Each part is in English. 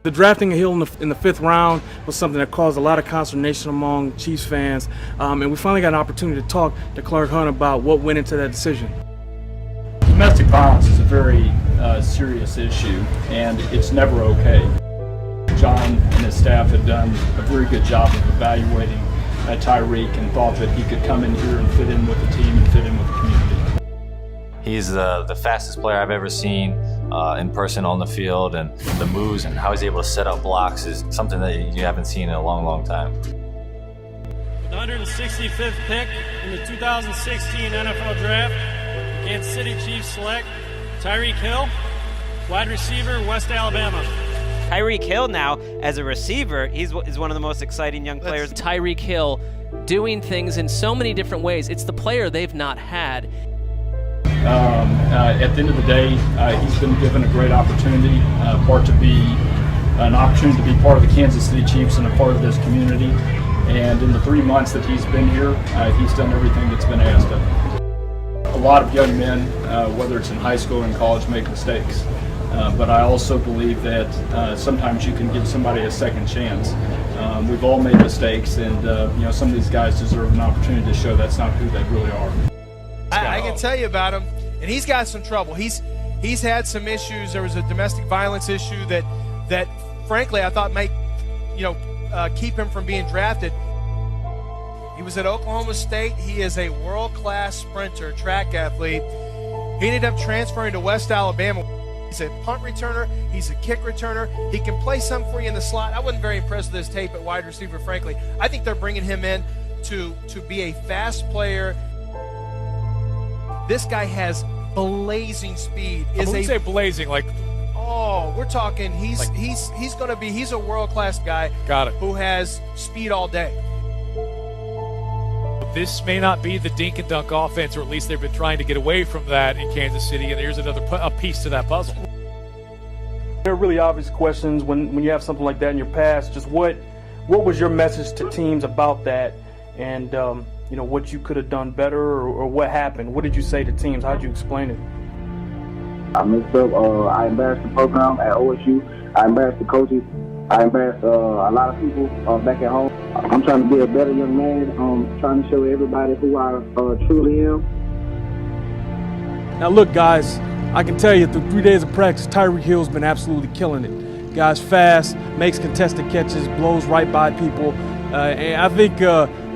The drafting of Hill in the 5th round was something that caused a lot of consternation among Chiefs fans, and we finally got an opportunity to talk to Clark Hunt about what went into that decision. Domestic violence is a very serious issue, and it's never okay. John and his staff had done a very good job of evaluating Tyreek and thought that he could come in here and fit in with the team and fit in with the community. He's the fastest player I've ever seen in person on the field, and the moves and how he's able to set up blocks is something that you haven't seen in a long, long time. With the 165th pick in the 2016 NFL Draft, the Kansas City Chiefs select Tyreek Hill, wide receiver, West Alabama. Tyreek Hill now, as a receiver, is one of the most exciting young players. Tyreek Hill doing things in so many different ways. It's the player they've not had. At the end of the day, he's been given a great opportunity, an opportunity to be part of the Kansas City Chiefs and a part of this community. And in the 3 months that he's been here, he's done everything that's been asked of him. A lot of young men, whether it's in high school or in college, make mistakes. But I also believe that sometimes you can give somebody a second chance. We've all made mistakes, and some of these guys deserve an opportunity to show that's not who they really are. I can tell you about him, and he's got some trouble. He's had some issues. There was a domestic violence issue that frankly I thought might keep him from being drafted. He was at Oklahoma State. He is a world-class sprinter, track athlete. He ended up transferring to West Alabama. He's a punt returner. He's a kick returner. He can play some for you in the slot. I wasn't very impressed with his tape at wide receiver, frankly. I think they're bringing him in to be a fast player. This guy has blazing speed. When you say blazing, like, oh, we're talking. He's a world-class guy. Got it. Who has speed all day. This may not be the dink and dunk offense, or at least they've been trying to get away from that in Kansas City, and here's another piece to that puzzle. There are really obvious questions when you have something like that in your past. Just what was your message to teams about that, and what you could have done better, or what happened? What did you say to teams? How did you explain it? I messed up. I embarrassed the program at OSU. I embarrassed the coaches. I embarrassed a lot of people back at home. I'm trying to be a better young man. Trying to show everybody who I truly am. Now look, guys, I can tell you through 3 days of practice, Tyreek Hill's been absolutely killing it. Guy's fast, makes contested catches, blows right by people. And I think,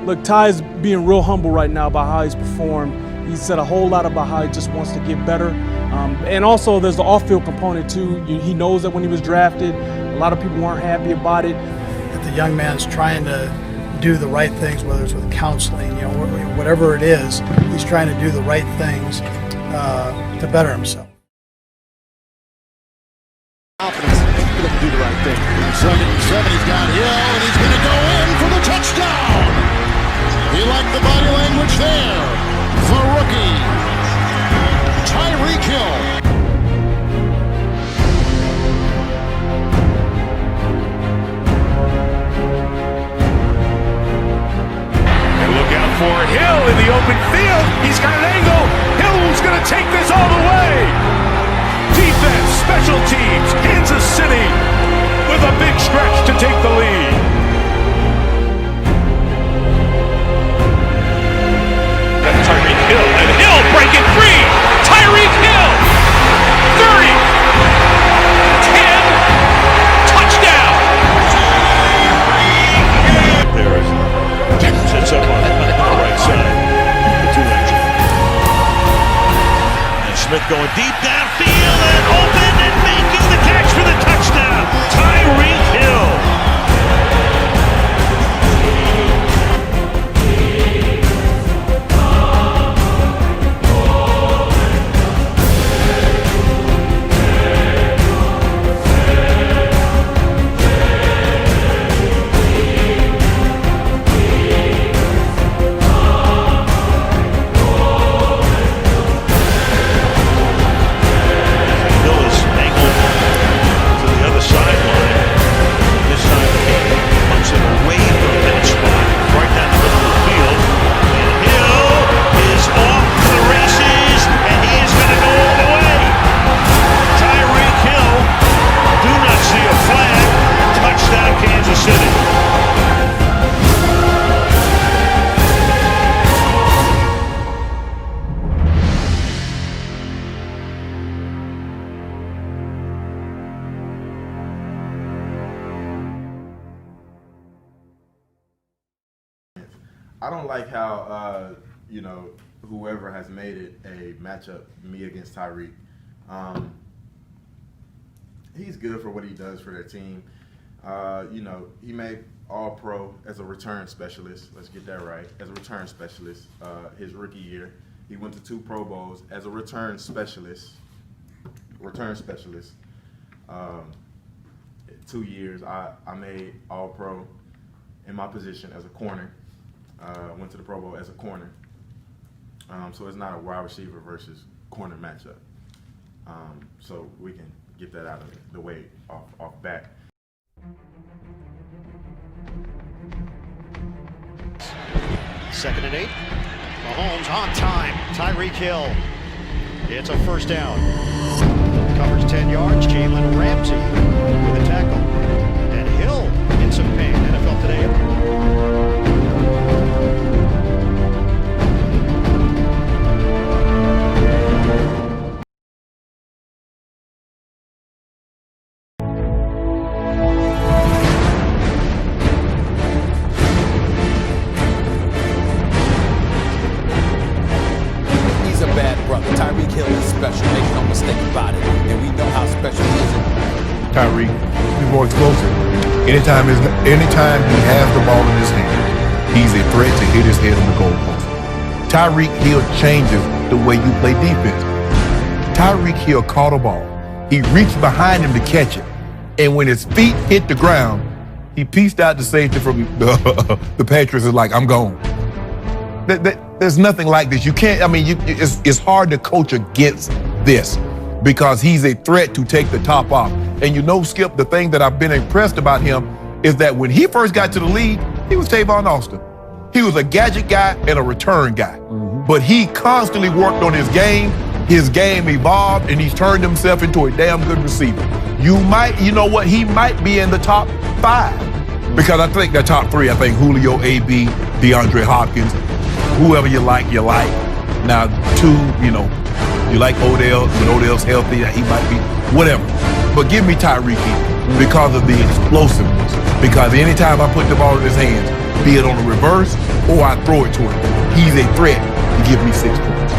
look, Ty's being real humble right now about how he's performed. He said a whole lot about how he just wants to get better. And also there's the off-field component too. He knows that when he was drafted, a lot of people weren't happy about it. If the young man's trying to do the right things, whether it's with counseling, whatever it is, he's trying to do the right things to better himself. Confidence, he's going to do the right thing. 7-7, he's got Hill, and he's going to go in for the touchdown. He liked the body language there. The rookie, Tyreek Hill. For Hill in the open field. He's got an angle. Hill's going to take this all the way. Defense, special teams, Kansas City with a big stretch to take the lead. That's Tyreek Hill, and Hill breaking free. Tyreek Hill, 30, 10, touchdown. There is sits up on the right side. And Smith going deep downfield and open and making the catch for the touchdown. Tyreek Hill. I don't like how, you know, whoever has made it a matchup, me against Tyreek. He's good for what he does for their team. You know, he made All-Pro as a return specialist. Let's get that right. As a return specialist, his rookie year. He went to 2 Pro Bowls as a return specialist. 2 years, I made All-Pro in my position as a corner. Went to the Pro Bowl as a corner. So it's not a wide receiver versus corner matchup. So we can get that out of the way off back. Second and 8. Mahomes on time. Tyreek Hill. It's a first down. Covers 10 yards. Jalen Ramsey with a tackle. And Hill in some pain. NFL Today. Tyreek Hill is special, make no mistake about it, and we know how special he is. Tyreek, he's more explosive. Anytime he has the ball in his hand, he's a threat to hit his head on the goalpost. Tyreek Hill changes the way you play defense. Tyreek Hill caught a ball. He reached behind him to catch it, and when his feet hit the ground, he pieced out the safety from the Patriots. Is like, I'm gone. There's nothing like this. You can't, I mean, it's hard to coach against this because he's a threat to take the top off. And you know, Skip, the thing that I've been impressed about him is that when he first got to the league, he was Tavon Austin. He was a gadget guy and a return guy. But he constantly worked on his game evolved, and he's turned himself into a damn good receiver. You know what, he might be in the top 5 because I think the top 3, I think Julio, AB, DeAndre Hopkins, whoever you like. Now, 2, you know, you like Odell. When Odell's healthy, he might be, whatever. But give me Tyreek Hill because of the explosiveness. Because anytime I put the ball in his hands, be it on the reverse or I throw it to him, he's a threat to give me 6 points.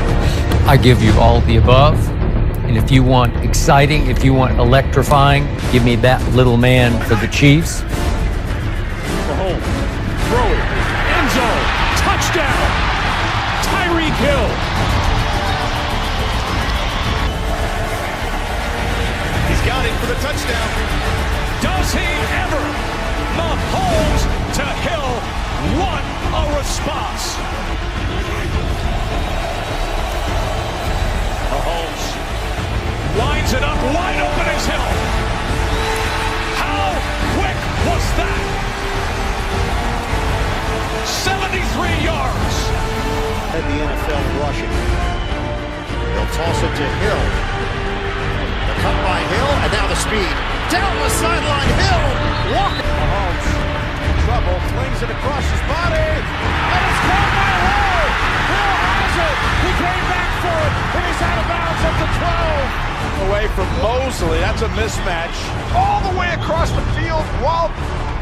I give you all the above. And if you want exciting, if you want electrifying, give me that little man for the Chiefs. Mahomes, throw it, end zone, touchdown, Tyreek Hill. He's got it for the touchdown. Does he ever? Mahomes to Hill, what a response. Mahomes lines it up, wide open as Hill. How quick was that? 73 yards. Led the NFL in rushing. They'll toss it to Hill. The cut by Hill, and now the speed. Down the sideline, Hill. Walker. Mahomes in trouble, flings it across his body. And it's caught by Hill. Hill has it. He came back for it, and he's out of bounds at the 12. Away from Mosley, that's a mismatch. All the way across the field while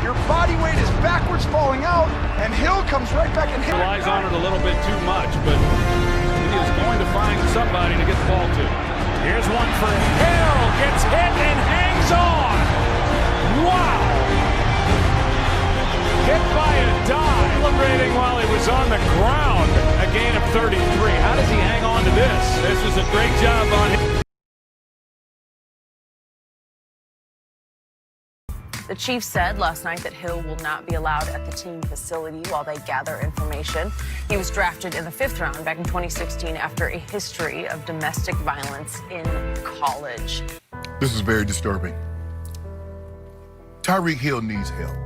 your body weight is backwards falling out, and Hill comes right back and hits. Relies on it a little bit too much, but he is going to find somebody to get the ball to. Here's one for Hill, gets hit and hangs on. Wow! Hit by a dive. Celebrating while he was on the ground. A gain of 33. How does he hang on to this? This is a great job on him. The Chiefs said last night that Hill will not be allowed at the team facility while they gather information. He was drafted in the 5th round back in 2016 after a history of domestic violence in college. This is very disturbing. Tyreek Hill needs help.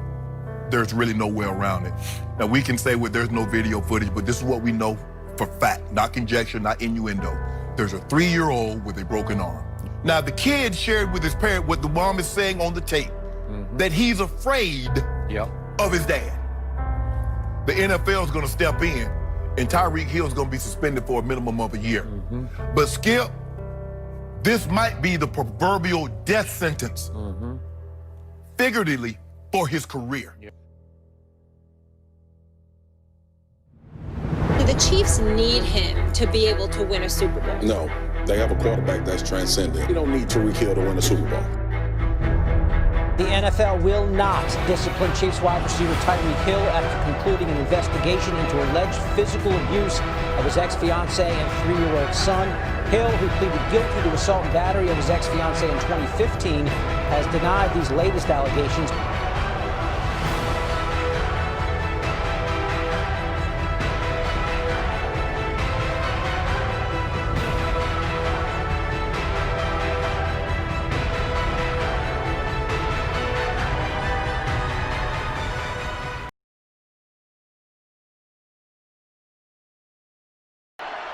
There's really no way around it. Now, we can say, well, there's no video footage, but this is what we know for fact, not conjecture, not innuendo. There's a 3-year-old with a broken arm. Now, the kid shared with his parent what the mom is saying on the tape, that he's afraid of his dad. The NFL is going to step in, and Tyreek Hill is going to be suspended for a minimum of a year. But Skip, this might be the proverbial death sentence, figuratively, for his career. the Chiefs need him to be able to win a Super Bowl? No, they have a quarterback that's transcendent. You don't need Tyreek Hill to win a Super Bowl. The NFL will not discipline Chiefs wide receiver Tyreek Hill after concluding an investigation into alleged physical abuse of his ex-fiancée and 3-year-old son. Hill, who pleaded guilty to assault and battery of his ex-fiancée in 2015, has denied these latest allegations.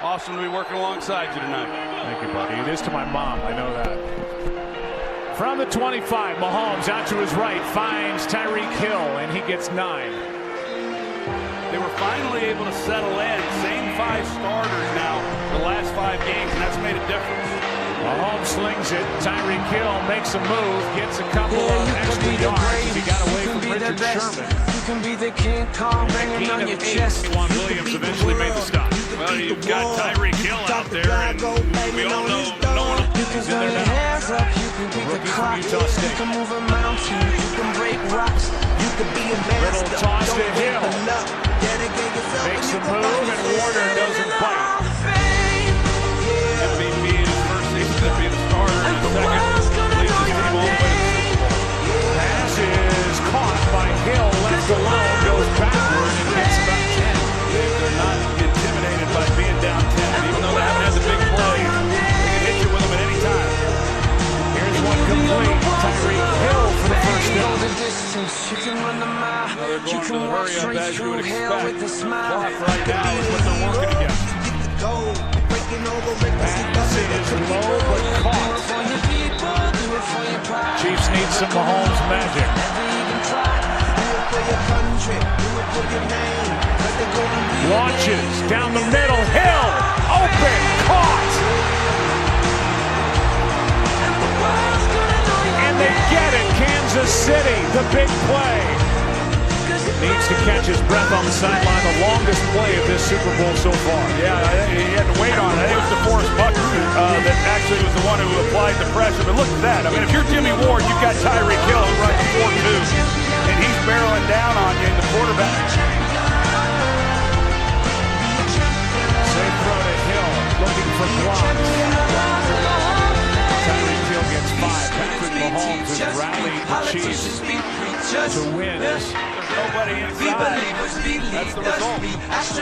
Awesome to be working alongside you tonight. Thank you, buddy. It is to my mom. I know that. From the 25, Mahomes out to his right finds Tyreek Hill, and he gets 9. They were finally able to settle in. Same 5 starters now the last 5 games, and that's made a difference. Mahomes slings it. Tyreek Hill makes a move, gets a couple of extra yards. He got away from Richard Sherman. You can be the King Kong banging on your chest. Juan Williams eventually made the stop. Well, you've got Tyreek Hill out there, and we all know no one is in there now. Rookie from Utah State. You can move a mountain, you can break rocks, you can be a master. Little toss to Hill. Makes a move, and Warner doesn't bite. MVP in his first season, to be the starter in his second, leads his team all the way to the Super Bowl. Pass is caught by Hill, left alone, goes backward, and gets about 10. They're not intimidated by being down 10, even though they haven't had the big plays. They can hit you with them at any time. Here's one complete. Tyreek Hill for the first down. They're going to the hurry up as you would expect. The clock right now is what they're working against. Pass is low but caught. Chiefs need some Mahomes magic. Launches down the middle. Hill open, caught. And they get it. Kansas City, the big play. Needs to catch his breath on the sideline. The longest play of this Super Bowl so far. Yeah, he had to wait on it. I think it was DeForest Buckner that actually was the one who applied the pressure. But look at that. I mean, if you're Jimmy Ward, you've got Tyreek Hill who runs 4-2, and he's barreling down on you in the quarterback. Safe throw to Hill, looking for blocks. Tyreek Hill gets 5. Patrick Mahomes has rallied the Chiefs to win. There's nobody inside. That's the result. Here's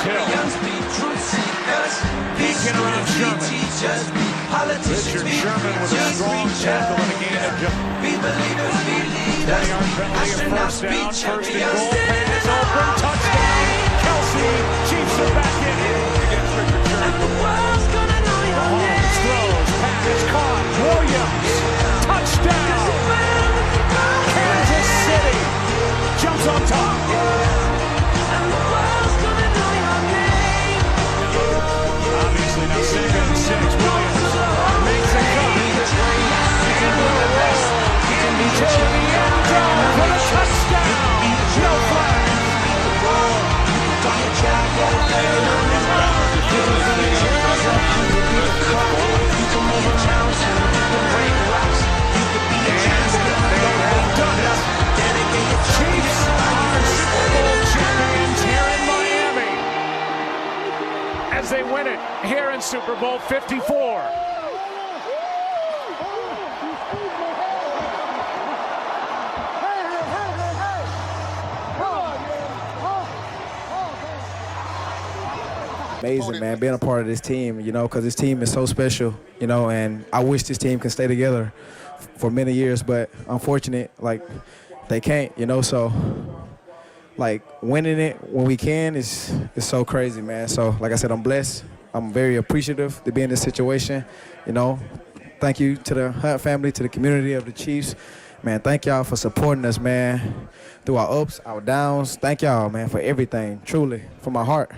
Hill. Peeking around Sherman. Richard Sherman with a strong tackle and a gain of just 20-yard penalty, a first down, first and goal, pass open, touchdown, Kelsey, Chiefs are back in against Richard Sherman. Mahomes throws, pass caught, Williams, touchdown, Kansas City, jumps on top. Obviously now 2nd and 6, Williams makes a cut, and will roll to the end zone for the touchdown. No flag. Chiefs are Super Bowl champions here in Miami as they win it here in Super Bowl 54. Amazing, man, being a part of this team, you know, because this team is so special, you know, and I wish this team can stay together for many years, but unfortunate, like, they can't, you know, so, like, winning it when we can is so crazy, man. So, like I said, I'm blessed. I'm very appreciative to be in this situation, you know. Thank you to the Hunt family, to the community of the Chiefs. Man, thank y'all for supporting us, man, through our ups, our downs. Thank y'all, man, for everything, truly, from my heart.